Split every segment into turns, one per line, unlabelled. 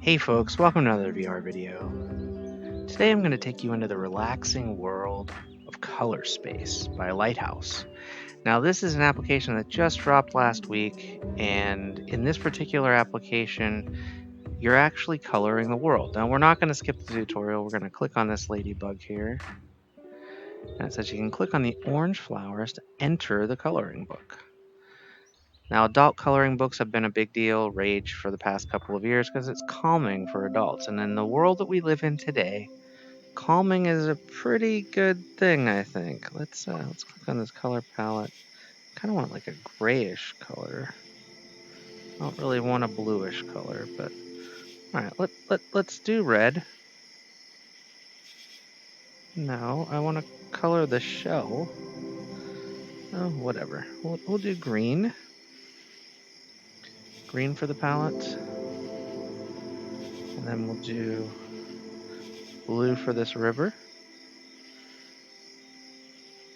Hey folks, welcome to another VR video. Today I'm going to take you into the relaxing world of Color Space by Lighthouse. Now this is an application that just dropped last week, and in this particular application you're actually coloring the world. Now we're not going to skip the tutorial, we're going to click on this ladybug here, and it says you can click on the orange flowers to enter the coloring book. Now, adult coloring books have been a big deal, rage for the past couple of years because it's calming for adults. And in the world that we live in today, calming is a pretty good thing, I think. Let's click on this color palette. Kind of want like a grayish color. I don't really want a bluish color, but all right, let's do red. No, I want to color the shell. Oh, whatever. We'll do green. Green for the palette. And then we'll do blue for this river.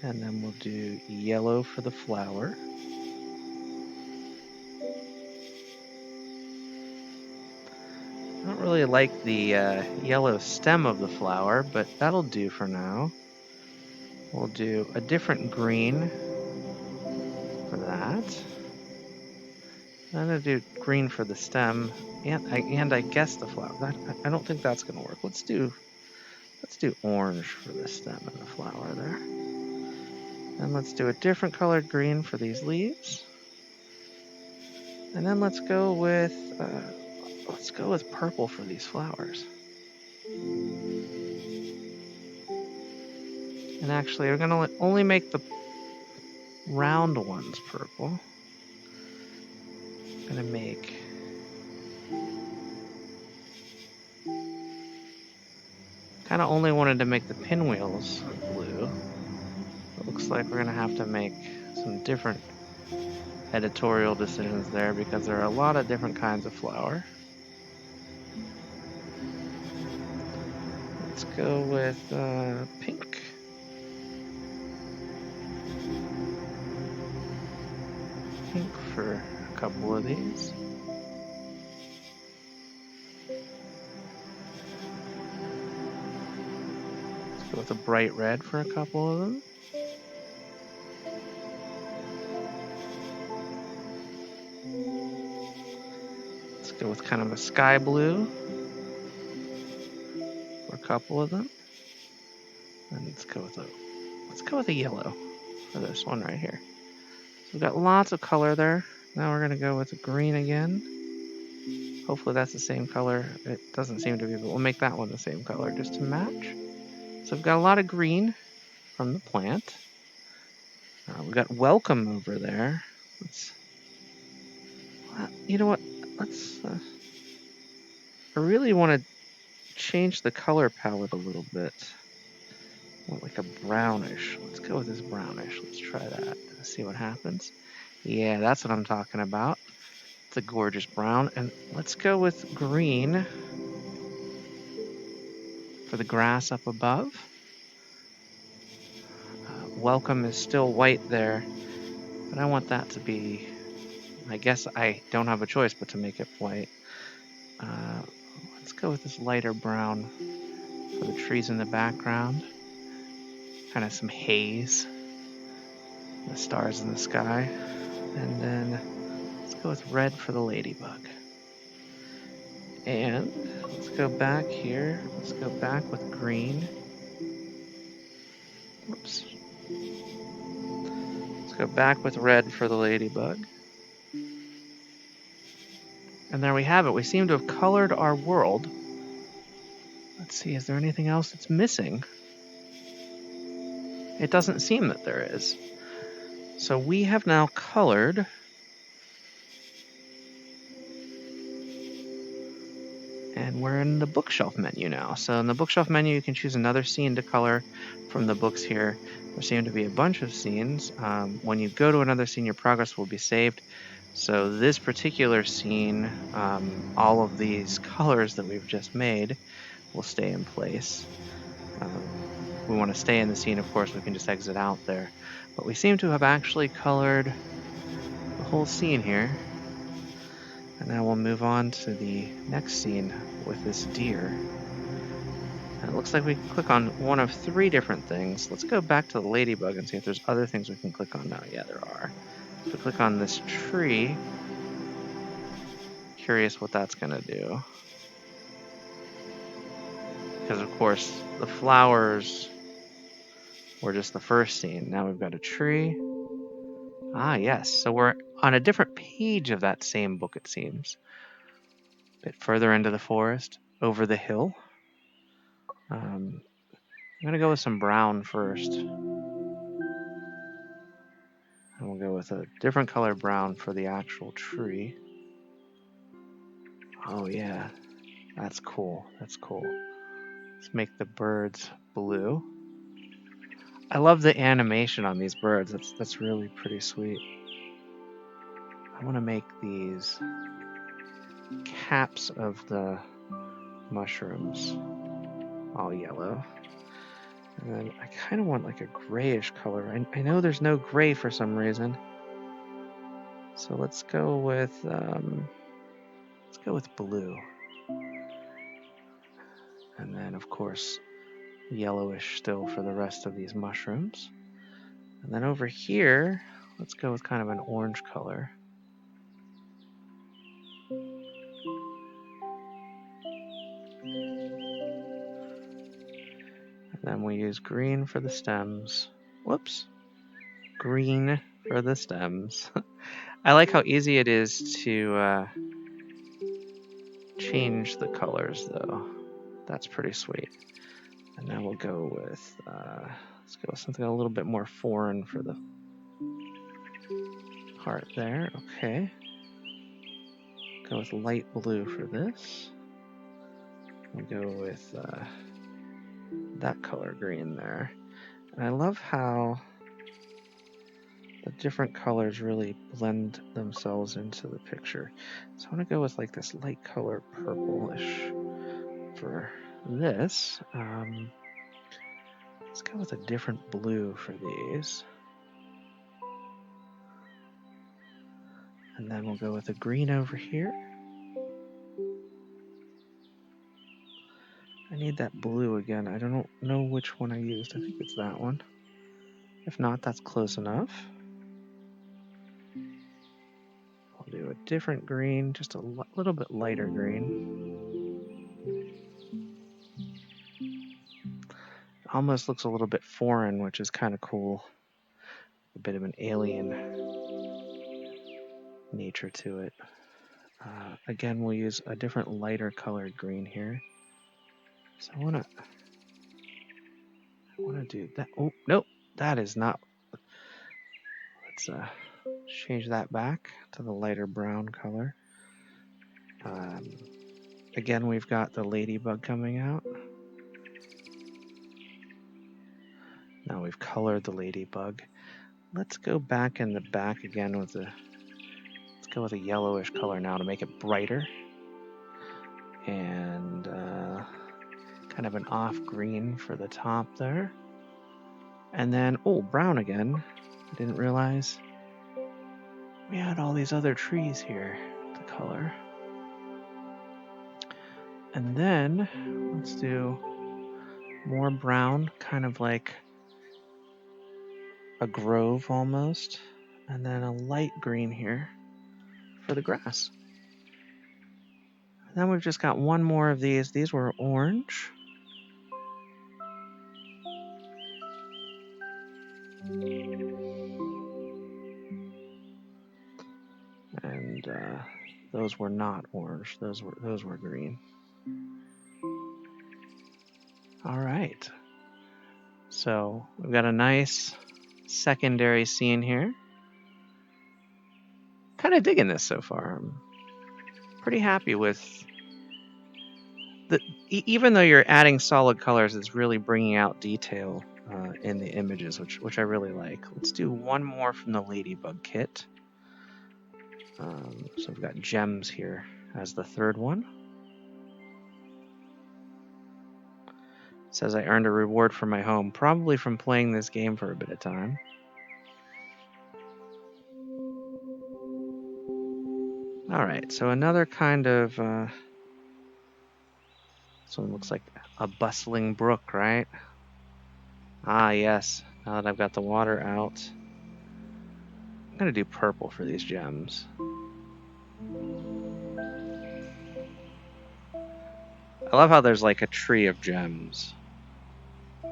And then we'll do yellow for the flower. I don't really like the yellow stem of the flower, but that'll do for now. We'll do a different green for that. I'm going to do green for the stem, and I guess the flower. I don't think that's going to work. Let's do orange for the stem and the flower there. And let's do a different colored green for these leaves. And then let's go with purple for these flowers. And actually, we're going to only make the round ones purple. I'm going to make kind of only wanted to make the pinwheels blue. It looks like we're going to have to make some different editorial decisions there because there are a lot of different kinds of flower. Let's go with pink. Pink for a couple of these. Let's go with a bright red for a couple of them. Let's go with kind of a sky blue for a couple of them. And let's go with a yellow for this one right here. So we've got lots of color there. Now we're going to go with a green again. Hopefully that's the same color. It doesn't seem to be, but we'll make that one the same color just to match. So we've got a lot of green from the plant. We've got welcome over there. You know what? I really want to change the color palette a little bit. I want like a brownish. Let's go with this brownish. Let's try that and see what happens. Yeah, that's what I'm talking about. It's a gorgeous brown. And let's go with green for the grass up above. Welcome is still white there, but I want that to be, I guess I don't have a choice but to make it white. Let's go with this lighter brown for the trees in the background. Kind of some haze. The stars in the sky. And then let's go with red for the ladybug. And let's go back here. Let's go back with green. Whoops. Let's go back with red for the ladybug. And there we have it. We seem to have colored our world. Let's see, is there anything else that's missing? It doesn't seem that there is. So we have now colored and we're in the bookshelf menu now. So in the bookshelf menu, you can choose another scene to color from the books here. There seem to be a bunch of scenes. When you go to another scene, your progress will be saved. So this particular scene, all of these colors that we've just made will stay in place. If we want to stay in the scene, of course, we can just exit out there. But we seem to have actually colored the whole scene here. Now we'll move on to the next scene with this deer. And it looks like we can click on one of 3 different things. Let's go back to the ladybug and see if there's other things we can click on now. Yeah, there are. If we click on this tree, curious what that's going to do. Because, of course, the flowers were just the first scene. Now we've got a tree. Ah, yes. So we're on a different page of that same book, it seems. A bit further into the forest, over the hill. I'm going to go with some brown first. And we'll go with a different color brown for the actual tree. Oh, yeah. That's cool. That's cool. Let's make the birds blue. I love the animation on these birds. That's really pretty sweet. I want to make these caps of the mushrooms all yellow. And then I kind of want like a grayish color. I know there's no gray for some reason. So let's go with blue. And then of course yellowish still for the rest of these mushrooms. And then over here, let's go with kind of an orange color. And then we use green for the stems. Whoops. Green for the stems. I like how easy it is to change the colors, though. That's pretty sweet. And then we'll go with, let's go with something a little bit more foreign for the heart there. Okay. Go with light blue for this. We'll go with that color green there. And I love how the different colors really blend themselves into the picture. So I want to go with like this light color purplish for this. Let's go with a different blue for these. And then we'll go with a green over here. I need that blue again. I don't know which one I used. I think it's that one. If not, that's close enough. I'll do a different green, just a little bit lighter green. Almost looks a little bit foreign, which is kind of cool. A bit of an alien nature to it. Again, we'll use a different lighter colored green here. So I want to do that. Oh, nope, that is not. Let's change that back to the lighter brown color. Again, we've got the ladybug coming out. Now we've colored the ladybug. Let's go back in the back again with let's go with a yellowish color now to make it brighter. And kind of an off green for the top there. And then, oh, brown again. I didn't realize we had all these other trees here to color. And then let's do more brown, kind of like a grove almost. And then a light green here for the grass. And then we've just got one more of these. These were orange. And those were not orange. Those were green. All right. So we've got a nice secondary scene here. Kind of digging this so far. I'm pretty happy with even though you're adding solid colors, it's really bringing out detail in the images, which I really like. Let's do one more from the Ladybug kit. So we've got gems here as the third one. It says I earned a reward for my home, probably from playing this game for a bit of time. Alright, so another kind of, this one looks like a bustling brook, right? Ah, yes. Now that I've got the water out, I'm gonna do purple for these gems. I love how there's like a tree of gems. I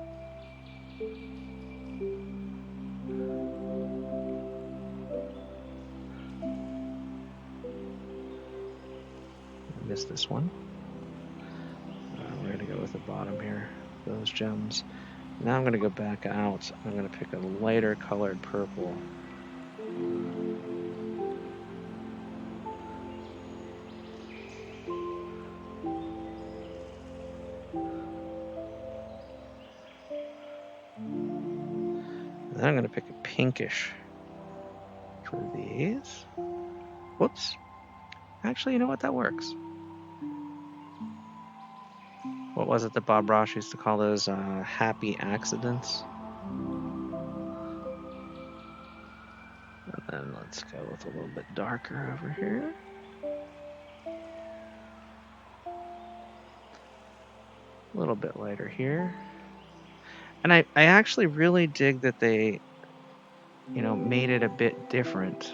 missed this one. We're gonna go with the bottom here, those gems. Now I'm gonna go back out. I'm gonna pick a lighter colored purple. And then I'm gonna pick a pinkish for these. Whoops. Actually, you know what? That works. What was it that Bob Ross used to call those happy accidents? And then let's go with a little bit darker over here. A little bit lighter here. And I actually really dig that they, made it a bit different.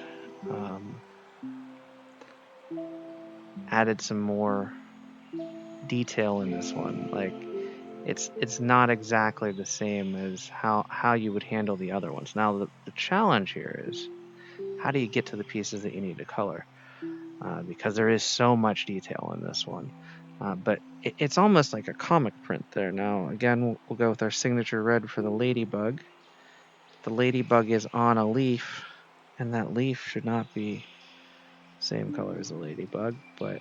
Added some more detail in this one. Like, it's not exactly the same as how you would handle the other ones. Now, the challenge here is, how do you get to the pieces that you need to color? Because there is so much detail in this one. But it's almost like a comic print there. Now, again, we'll go with our signature red for the ladybug. The ladybug is on a leaf, and that leaf should not be the same color as the ladybug, but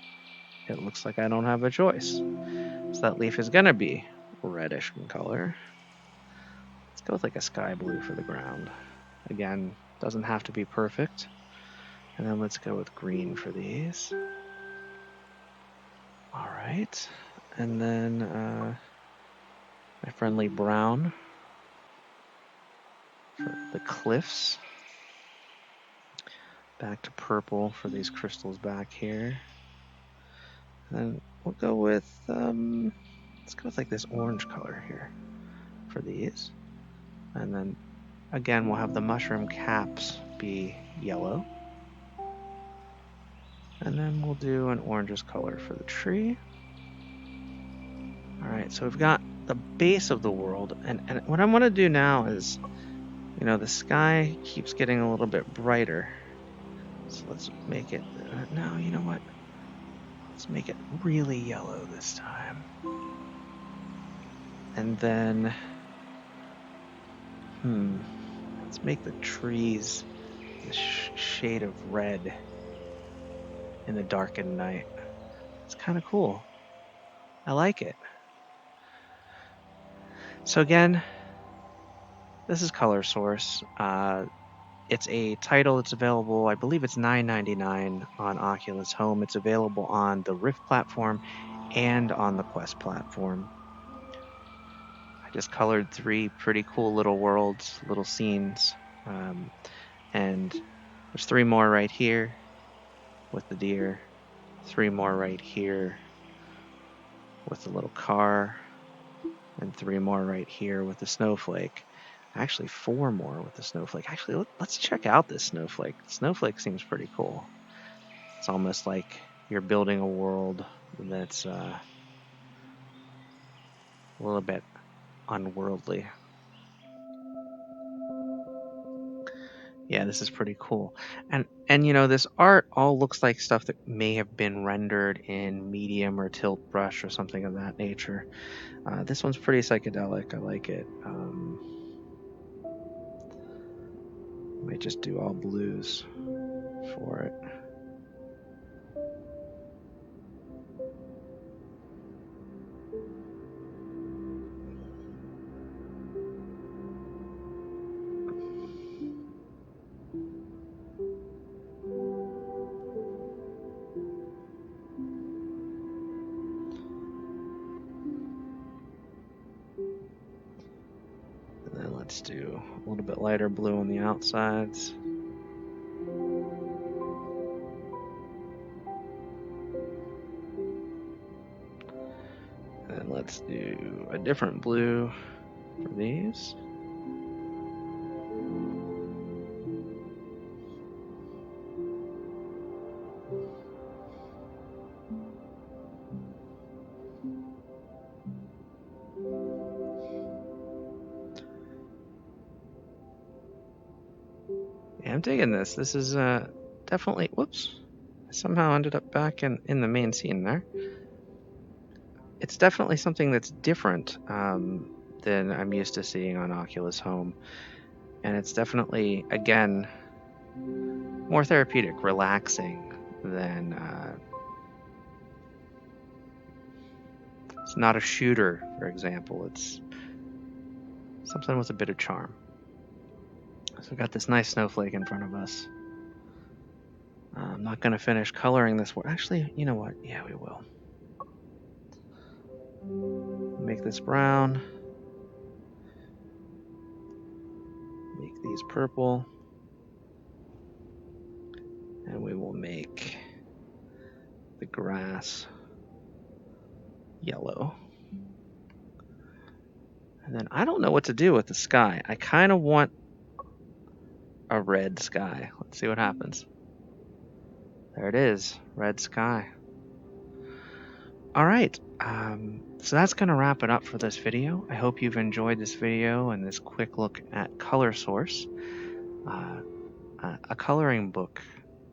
it looks like I don't have a choice. So that leaf is going to be reddish in color. Let's go with like a sky blue for the ground. Again, doesn't have to be perfect. And then let's go with green for these. All right. And then my friendly brown for the cliffs. Back to purple for these crystals back here. And we'll go with, let's go with like this orange color here for these. And then again, we'll have the mushroom caps be yellow. And then we'll do an orangish color for the tree. All right, so we've got the base of the world. And what I want to do now is, the sky keeps getting a little bit brighter. So let's make it, no, you know what? Let's make it really yellow this time. And then, let's make the trees this shade of red in the darkened night. It's kind of cool. I like it. So again, this is Color Source. It's a title that's available, I believe it's $9.99 on Oculus Home. It's available on the Rift platform and on the Quest platform. I just colored 3 pretty cool little worlds, little scenes. And there's 3 more right here with the deer, 3 more right here with the little car, and 3 more right here with the snowflake. Actually, 4 more with the snowflake. Actually, let's check out this snowflake. The snowflake seems pretty cool. It's almost like you're building a world that's a little bit unworldly. Yeah, this is pretty cool. And this art all looks like stuff that may have been rendered in medium or tilt brush or something of that nature. This one's pretty psychedelic. I like it. Might just do all blues for it. And then let's do a little bit lighter blue on the outsides. And let's do a different blue for these. Yeah, I'm digging this. This is definitely, whoops, I somehow ended up back in the main scene there. It's definitely something that's different than I'm used to seeing on Oculus Home. And it's definitely, again, more therapeutic, relaxing than, it's not a shooter, for example. It's something with a bit of charm. So we've got this nice snowflake in front of us. I'm not going to finish coloring this. Actually, you know what? Yeah, we will. Make this brown. Make these purple. And we will make the grass yellow. And then I don't know what to do with the sky. I kind of want a red sky. Let's see what happens. There it is, red sky. All right, so that's going to wrap it up for this video. I hope you've enjoyed this video and this quick look at Color Source, a coloring book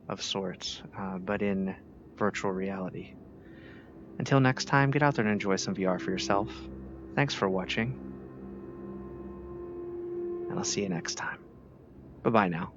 of sorts, but in virtual reality. Until next time, get out there and enjoy some VR for yourself. Thanks for watching, and I'll see you next time. Bye-bye now.